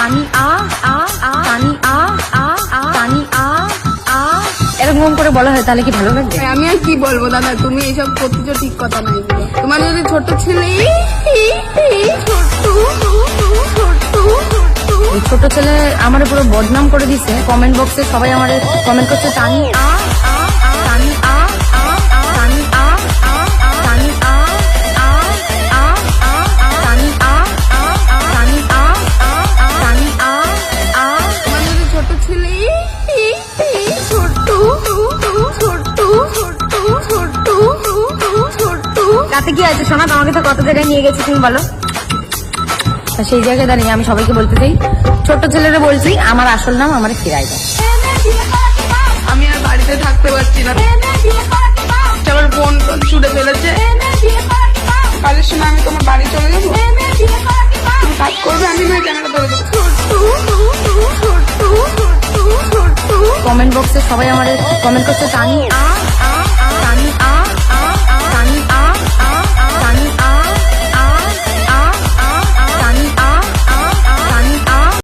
তানি তানি তানি এরকম করে বলা হয় তাহলে কি ভালো লাগবে? আমি আর কি বলবো দাদা, তুমি এইসব করতেছো ঠিক কথা নাই। তোমার যদি ছোট ছেলে ছোট ছেলে আমার পুরো বদনাম করে দিছে। কমেন্ট বক্সে সবাই আমার কমেন্ট করছে তানি তানি তানি তানি তোমার যদি ছোট ছেলে তাতে কি আছে সোনা? আমাকে তো কত জায়গায় নিয়ে গেছে তুমি বলো। সেই জায়গায় দাঁড়িয়ে আমি সবাইকে বলতে চাই, ছোট ছেলেরা বলছি আমার আসল নাম আমার ফিরাই দেয়। আমি আর বাড়িতে থাকতে পারছি না, আমার বোন ছুটে ফেলেছে। কালের সময় আমি তোমার বাড়ি চলে যাবো, কাজ করবে, আমি নয় ক্যামেরা ধরে দেবো। কমেন্ট বক্সে সবাই আমার কমেন্ট করছে তানি